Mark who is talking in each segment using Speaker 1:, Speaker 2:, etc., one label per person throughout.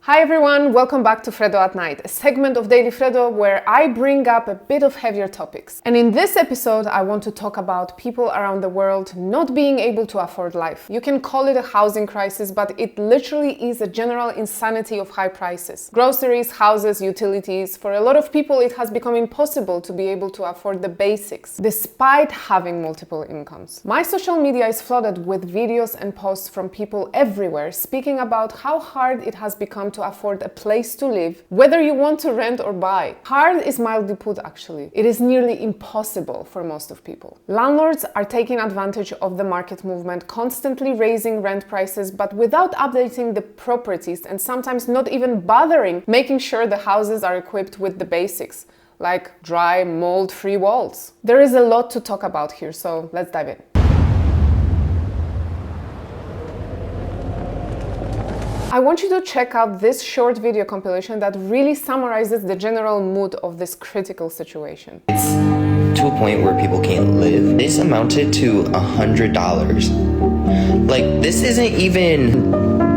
Speaker 1: Hi everyone, welcome back to Freddo at Night, a segment of Daily Freddo where I bring up a bit of heavier topics. And in this episode, I want to talk about people around the world not being able to afford life. You can call it a housing crisis, but it literally is a general insanity of high prices. Groceries, houses, utilities. For a lot of people, it has become impossible to be able to afford the basics, despite having multiple incomes. My social media is flooded with videos and posts from people everywhere speaking about how hard it has become to afford a place to live, whether you want to rent or buy. Hard is mildly put, actually. It is nearly impossible for most of people. Landlords are taking advantage of the market movement, constantly raising rent prices, but without updating the properties and sometimes not even bothering making sure the houses are equipped with the basics, like dry, mold-free walls. There is a lot to talk about here, so let's dive in. I want you to check out this short video compilation that really summarizes the general mood of this critical situation.
Speaker 2: It's to a point where people can't live. This amounted to $100. Like, this isn't even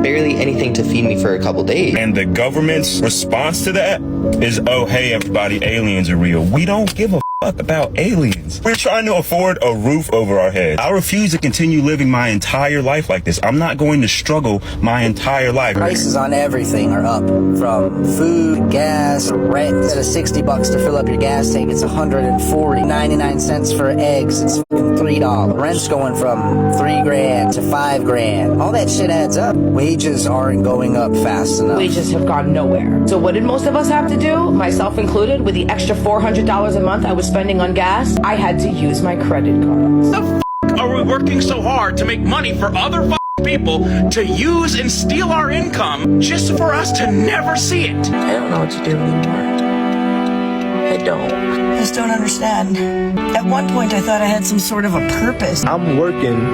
Speaker 2: barely anything to feed me for a couple days.
Speaker 3: And the government's response to that is, oh, hey, everybody, aliens are real. We don't give a fuck about aliens. We're trying to afford a roof over our head. I refuse to continue living my entire life like this. I'm not going to struggle my entire life.
Speaker 4: Prices on everything are up, from food, gas, rent. Instead of $60 to fill up your gas tank, it's $140. 99 cents for eggs, it's $3. Rent's going from $3,000 to $5,000. All that shit adds up. Wages aren't going up fast enough.
Speaker 5: Wages have gone nowhere. So what did most of us have to do, myself included, with the extra $400 a month I was spending on gas? I had to use my credit cards.
Speaker 6: The f are we working so hard to make money for other people to use and steal our income just for us to never see it?
Speaker 5: I don't know what to do anymore. I don't.
Speaker 7: I just don't understand. At one point, I thought I had some sort of a purpose.
Speaker 8: I'm working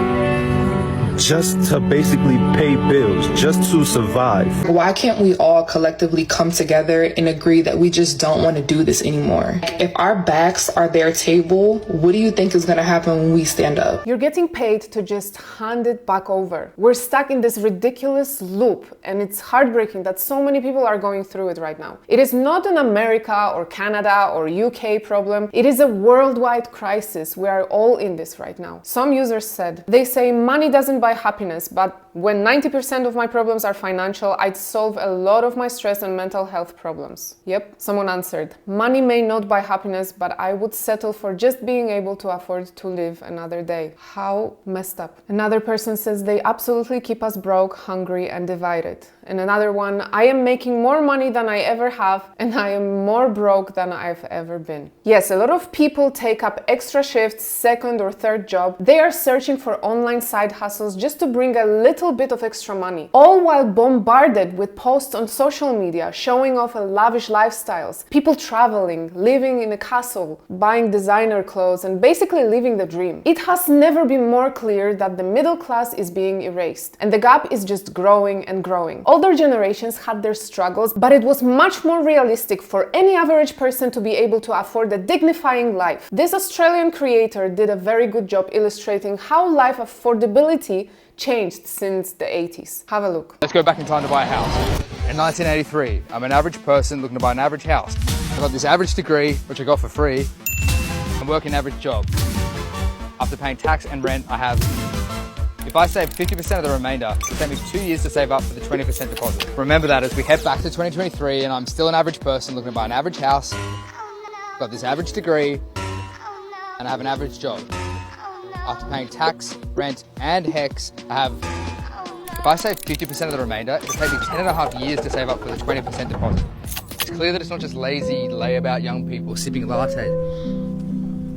Speaker 8: just to basically pay bills, just to survive.
Speaker 9: Why can't we all collectively come together and agree that we just don't want to do this anymore? If our backs are their table, what do you think is going to happen when we stand up?
Speaker 1: You're getting paid to just hand it back over. We're stuck in this ridiculous loop, and it's heartbreaking that so many people are going through it right now. It is not an America or Canada or UK problem. It is a worldwide crisis. We are all in this right now. Some users said, they say money doesn't buy happiness, but when 90% of my problems are financial, I'd solve a lot of my stress and mental health problems. Yep, someone answered, money may not buy happiness, but I would settle for just being able to afford to live another day. How messed up. Another person says they absolutely keep us broke, hungry, and divided. And another one, I am making more money than I ever have, and I am more broke than I've ever been. Yes, a lot of people take up extra shifts, second or third job. They are searching for online side hustles just to bring a little bit of extra money, all while bombarded with posts on social media showing off lavish lifestyles, people traveling, living in a castle, buying designer clothes, and basically living the dream. It has never been more clear that the middle class is being erased, and the gap is just growing and growing. Older generations had their struggles, but it was much more realistic for any average person to be able to afford a dignifying life. This Australian creator did a very good job illustrating how life affordability changed since the 80s. Have a look.
Speaker 10: Let's go back in time to buy a house. In 1983, I'm an average person looking to buy an average house. I got this average degree, which I got for free, and work an average job. After paying tax and rent, I have, if I save 50% of the remainder, it'll take me 2 years to save up for the 20% deposit. Remember that as we head back to 2023, and I'm still an average person looking to buy an average house, got this average degree, and I have an average job. After paying tax, rent, and HEX, I have, if I save 50% of the remainder, it'll take me 10.5 years to save up for the 20% deposit. It's clear that it's not just lazy, layabout young people sipping latte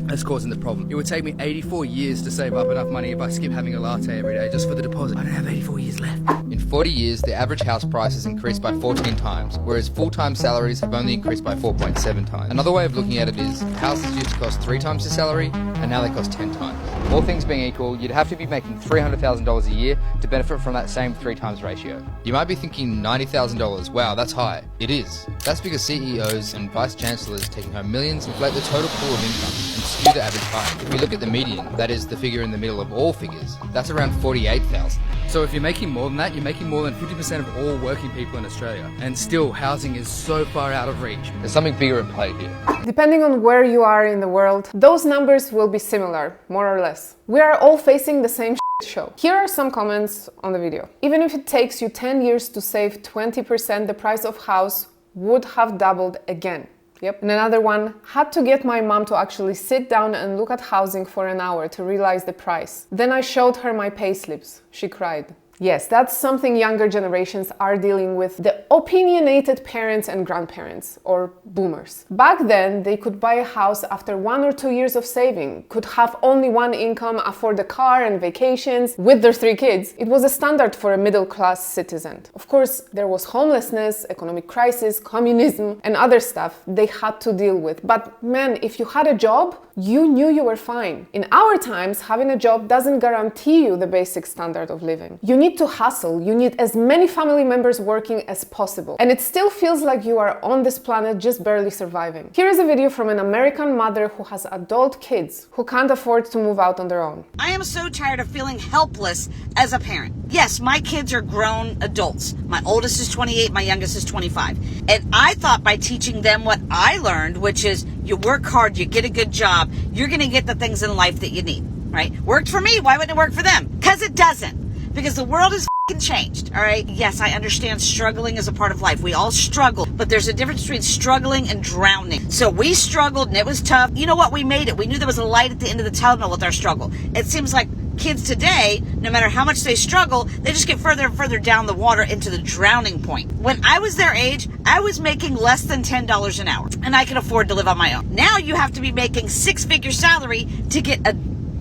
Speaker 10: that's causing the problem. It would take me 84 years to save up enough money if I skip having a latte every day just for the deposit. I don't have 84 years left. In 40 years, the average house price has increased by 14 times, whereas full-time salaries have only increased by 4.7 times. Another way of looking at it is, houses used to cost 3 times your salary, and now they cost 10 times. All things being equal, you'd have to be making $300,000 a year to benefit from that same 3 times ratio. You might be thinking $90,000, wow, that's high. It is. That's because CEOs and vice chancellors taking home millions inflate the total pool of income and skew the average high. If we look at the median, that is the figure in the middle of all figures, that's around $48,000. So if you're making more than that, you're making more than 50% of all working people in Australia. And still, housing is so far out of reach. There's something bigger at play here.
Speaker 1: Depending on where you are in the world, those numbers will be similar, more or less. We are all facing the same show. Here are some comments on the video. Even if it takes you 10 years to save 20%, the price of house would have doubled again. Yep. And another one, had to get my mom to actually sit down and look at housing for an hour to realize the price. Then I showed her my payslips. She cried. Yes, that's something younger generations are dealing with, the opinionated parents and grandparents, or boomers. Back then, they could buy a house after 1 or 2 years of saving, could have only one income, afford a car and vacations with their 3 kids. It was a standard for a middle-class citizen. Of course, there was homelessness, economic crisis, communism, and other stuff they had to deal with. But man, if you had a job, you knew you were fine. In our times, having a job doesn't guarantee you the basic standard of living. You need to hustle, you need as many family members working as possible. And it still feels like you are on this planet just barely surviving. Here is a video from an American mother who has adult kids who can't afford to move out on their own.
Speaker 11: I am so tired of feeling helpless as a parent. Yes, my kids are grown adults. My oldest is 28, my youngest is 25. And I thought by teaching them what I learned, which is you work hard, you get a good job, you're going to get the things in life that you need, right? Worked for me, why wouldn't it work for them? Because it doesn't. Because the world has changed, all right? Yes, I understand struggling is a part of life. We all struggle, but there's a difference between struggling and drowning. So we struggled and it was tough. You know what? We made it. We knew there was a light at the end of the tunnel with our struggle. It seems like kids today, no matter how much they struggle, they just get further and further down the water into the drowning point. When I was their age, I was making less than $10 an hour and I could afford to live on my own. Now you have to be making 6-figure salary to get a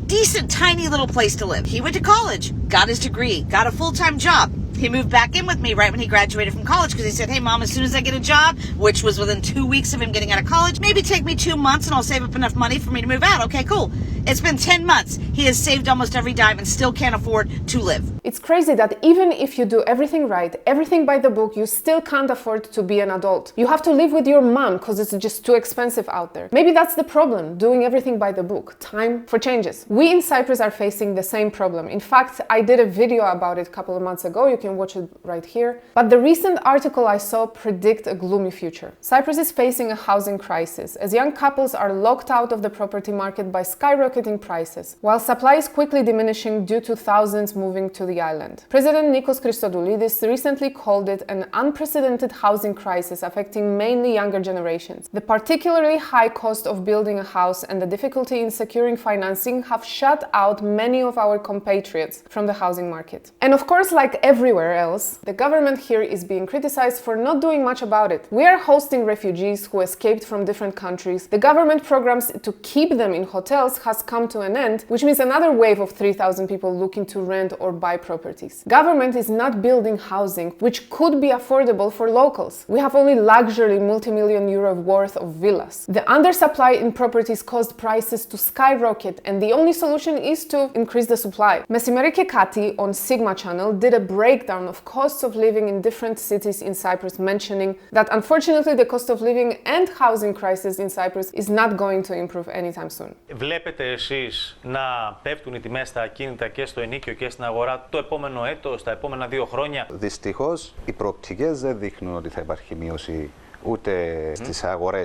Speaker 11: decent, tiny little place to live. He went to college, got his degree, got a full-time job. He moved back in with me right when he graduated from college because he said, hey, Mom, as soon as I get a job, which was within 2 weeks of him getting out of college, maybe take me 2 months and I'll save up enough money for me to move out. Okay, cool. It's been 10 months. He has saved almost every dime and still can't afford to live.
Speaker 1: It's crazy that even if you do everything right, everything by the book, you still can't afford to be an adult. You have to live with your mom because it's just too expensive out there. Maybe that's the problem, doing everything by the book. Time for changes. We in Cyprus are facing the same problem. In fact, I did a video about it a couple of months ago. You can watch it right here. But the recent article I saw predict a gloomy future. Cyprus is facing a housing crisis as young couples are locked out of the property market by skyrocketing prices, while supply is quickly diminishing due to thousands moving to the island. President Nikos Christodoulidis recently called it an unprecedented housing crisis affecting mainly younger generations. The particularly high cost of building a house and the difficulty in securing financing have shut out many of our compatriots from the housing market. And of course, like everywhere else, the government here is being criticized for not doing much about it. We are hosting refugees who escaped from different countries. The government programs to keep them in hotels has come to an end, which means another wave of 3,000 people looking to rent or buy properties. Government is not building housing which could be affordable for locals. We have only luxury multi-million euro worth of villas. The undersupply in properties caused prices to skyrocket, and the only solution is to increase the supply. Mesimeri και Kati on Sigma channel did a breakdown of costs of living in different cities in Cyprus, mentioning that unfortunately the cost of living and housing crisis in Cyprus is not going to improve anytime soon.
Speaker 12: Βλέπετε εσείς να πέφτουν οι τιμές στα ακίνητα και στο ενοίκιο και στην αγορά το επόμενο έτος, τα επόμενα 2 χρόνια?
Speaker 8: Δυστυχώς, οι προοπτικές δεν δείχνουν ότι θα υπάρχει μείωση ούτε στις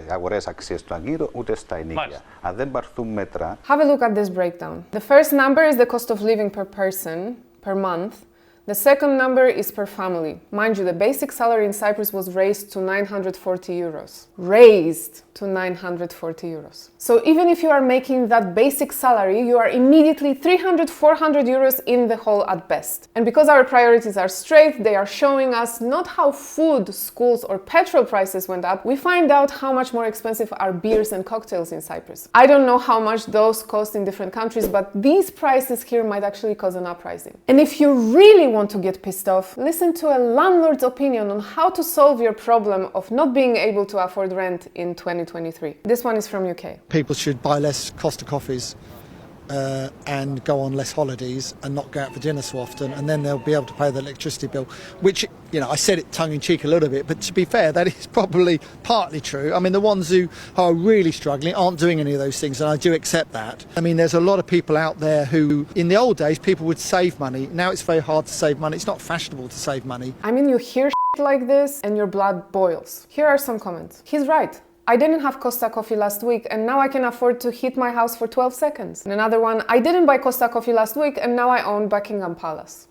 Speaker 8: αγορές αξίες του ακίνητου, ούτε στα ενοίκια. Αν δεν πάρθουν μέτρα...
Speaker 1: Have a look at this breakdown. The first number is the cost of living per person, per month. The second number is per family. Mind you, the basic salary in Cyprus was raised to 940 euros. Raised to 940 euros. So even if you are making that basic salary, you are immediately 300, 400 euros in the hole at best. And because our priorities are straight, they are showing us not how food, schools, or petrol prices went up, we find out how much more expensive are beers and cocktails in Cyprus. I don't know how much those cost in different countries, but these prices here might actually cause an uprising. And if you really want to get pissed off, listen to a landlord's opinion on how to solve your problem of not being able to afford rent in 2023. This one is from UK.
Speaker 13: People should buy less Costa coffees and go on less holidays and not go out for dinner so often, and then they'll be able to pay their electricity bill, which, you know, I said it tongue-in-cheek a little bit, but to be fair, that is probably partly true. I mean, the ones who are really struggling aren't doing any of those things, and I do accept that. I mean, there's a lot of people out there who, in the old days, people would save money. Now it's very hard to save money. It's not fashionable to save money.
Speaker 1: I mean, you hear like this and your blood boils. Here are some comments. He's right. I didn't have Costa coffee last week and now I can afford to heat my house for 12 seconds. And another one, I didn't buy Costa coffee last week and now I own Buckingham Palace.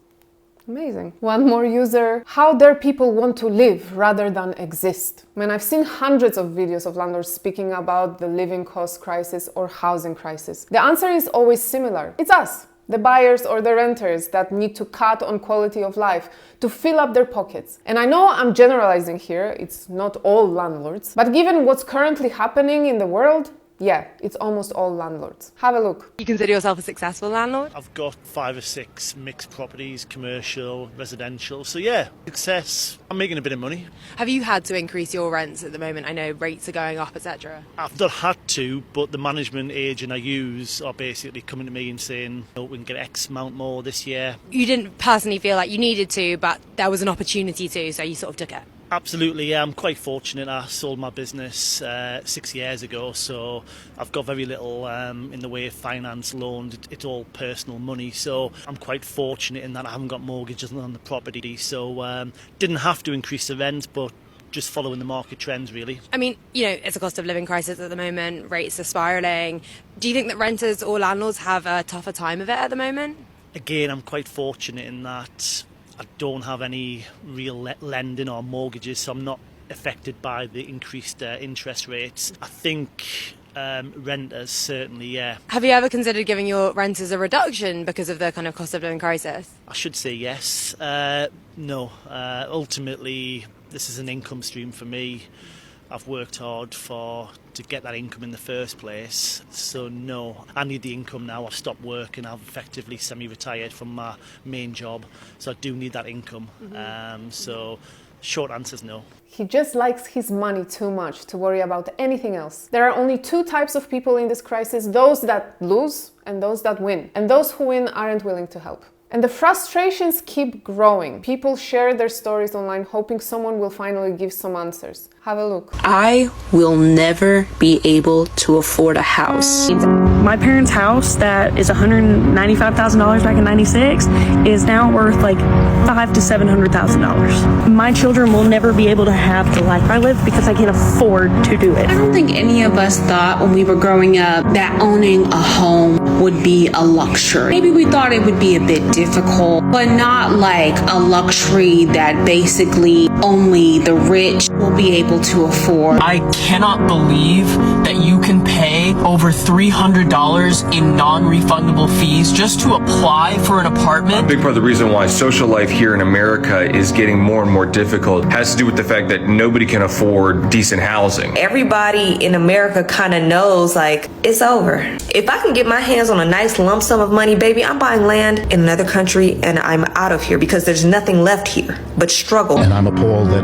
Speaker 1: Amazing. One more user. How dare people want to live rather than exist? Man, I've seen hundreds of videos of landlords speaking about the living cost crisis or housing crisis. The answer is always similar. It's us, the buyers or the renters, that need to cut on quality of life to fill up their pockets. And I know I'm generalizing here, it's not all landlords, but given what's currently happening in the world, yeah, it's almost all landlords. Have a look.
Speaker 14: You consider yourself a successful landlord?
Speaker 15: I've got 5 or 6 mixed properties, commercial, residential. So yeah, success. I'm making a bit of money.
Speaker 14: Have you had to increase your rents at the moment? I know rates are going up, etc.
Speaker 15: I've not had to, but the management agent I use are basically coming to me and saying, oh, we can get X amount more this year.
Speaker 14: You didn't personally feel like you needed to, but there was an opportunity to, so you sort of took it.
Speaker 15: Absolutely, yeah. I'm quite fortunate. I sold my business 6 years ago, so I've got very little in the way of finance loaned. It's all personal money, so I'm quite fortunate in that I haven't got mortgages on the property, so didn't have to increase the rent, but just following the market trends, really.
Speaker 14: I mean, you know, it's a cost of living crisis at the moment, rates are spiralling. Do you think that renters or landlords have a tougher time of it at the moment?
Speaker 15: Again, I'm quite fortunate in that I don't have any real lending or mortgages, so I'm not affected by the increased interest rates. I think renters, certainly, yeah.
Speaker 14: Have you ever considered giving your renters a reduction because of the kind of cost of living crisis?
Speaker 15: I should say yes. No. Ultimately, this is an income stream for me. I've worked hard to get that income in the first place, so no, I need the income now. I've stopped working, I've effectively semi-retired from my main job, so I do need that income. So short answer is no.
Speaker 1: He just likes his money too much to worry about anything else. There are only 2 types of people in this crisis, those that lose and those that win. And those who win aren't willing to help. And the frustrations keep growing. People share their stories online hoping someone will finally give some answers. Have a look.
Speaker 16: I will never be able to afford a house.
Speaker 17: My parents' house that is $195,000 back in '96 is now worth like $500,000 to $700,000. My children will never be able to have the life I live because I can't afford to do it.
Speaker 16: I don't think any of us thought when we were growing up that owning a home would be a luxury. Maybe we thought it would be a bit difficult, but not like a luxury that basically only the rich will be able to afford.
Speaker 18: I cannot believe that you can pay over $300 in non-refundable fees just to apply for an apartment.
Speaker 19: A big part of the reason why social life here in America is getting more and more difficult has to do with the fact that nobody can afford decent housing.
Speaker 20: Everybody in America kind of knows, like, it's over. If I can get my hands on a nice lump sum of money, baby, I'm buying land in another country and I'm out of here because there's nothing left here but struggle.
Speaker 21: And I'm appalled that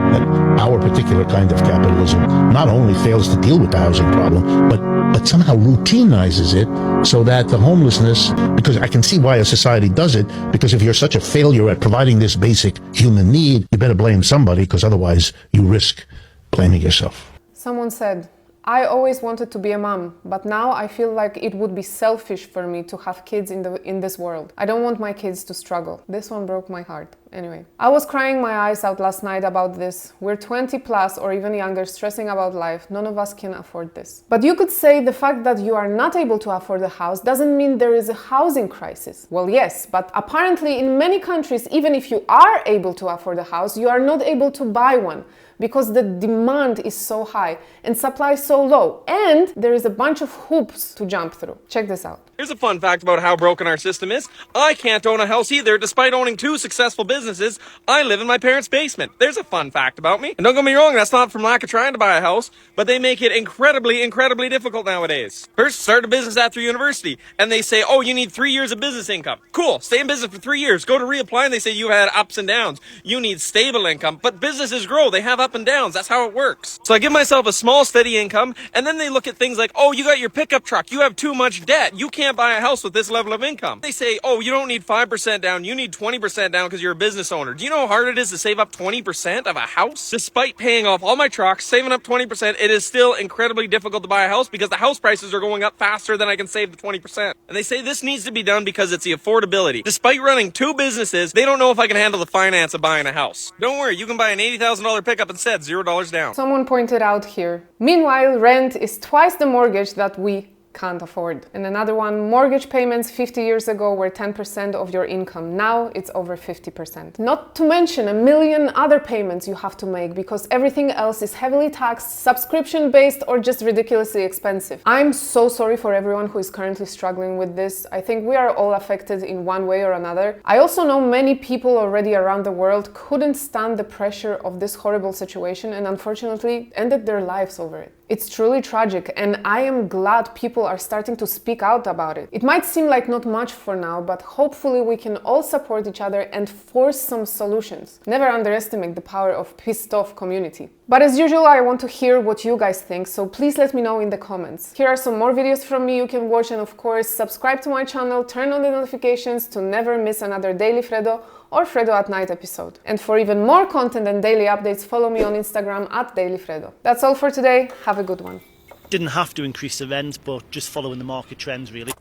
Speaker 21: our particular kind of capitalism not only fails to deal with the housing problem, but somehow routinizes it so that the homelessness, because I can see why a society does it, because if you're such a failure at providing this basic human need, you better blame somebody, because otherwise you risk blaming yourself.
Speaker 1: Someone said, I always wanted to be a mom, but now I feel like it would be selfish for me to have kids in this world. I don't want my kids to struggle. This one broke my heart. Anyway, I was crying my eyes out last night about this. We're 20 plus or even younger, stressing about life. None of us can afford this. But you could say the fact that you are not able to afford a house doesn't mean there is a housing crisis. Well, yes, but apparently in many countries, even if you are able to afford a house, you are not able to buy one, because the demand is so high and supply so low, and there is a bunch of hoops to jump through. Check this out.
Speaker 22: Here's a fun fact about how broken our system is. I can't own a house either, despite owning 2 successful businesses. I live in my parents' basement. There's a fun fact about me. And don't get me wrong, that's not from lack of trying to buy a house, but they make it incredibly difficult nowadays. First, start a business after university, and they say, oh, you need 3 years of business income. Cool, stay in business for 3 years. Go to reapply, and they say you had ups and downs. You need stable income, but businesses grow. They have ups up and downs. That's how it works. So I give myself a small, steady income, and then they look at things like, oh, you got your pickup truck. You have too much debt. You can't buy a house with this level of income. They say, oh, you don't need 5% down. You need 20% down because you're a business owner. Do you know how hard it is to save up 20% of a house? Despite paying off all my trucks, saving up 20%, it is still incredibly difficult to buy a house because the house prices are going up faster than I can save the 20%. And they say this needs to be done because it's the affordability. Despite running 2 businesses, they don't know if I can handle the finance of buying a house. Don't worry, you can buy an $80,000 pickup instead, $0 down.
Speaker 1: Someone pointed out here. Meanwhile, rent is twice the mortgage that we can't afford. And another one, mortgage payments 50 years ago were 10% of your income. Now it's over 50%. Not to mention a million other payments you have to make because everything else is heavily taxed, subscription-based, or just ridiculously expensive. I'm so sorry for everyone who is currently struggling with this. I think we are all affected in one way or another. I also know many people already around the world couldn't stand the pressure of this horrible situation and unfortunately ended their lives over it. It's truly tragic, and I am glad people are starting to speak out about it. It might seem like not much for now, but hopefully we can all support each other and force some solutions. Never underestimate the power of pissed off community. But as usual, I want to hear what you guys think, so please let me know in the comments. Here are some more videos from me you can watch, and of course, subscribe to my channel, turn on the notifications to never miss another Daily Freddo or Freddo at Night episode. And for even more content and daily updates, follow me on Instagram at Daily Freddo. That's all for today. Have a good one.
Speaker 15: Didn't have to increase the rent, but just following the market trends really.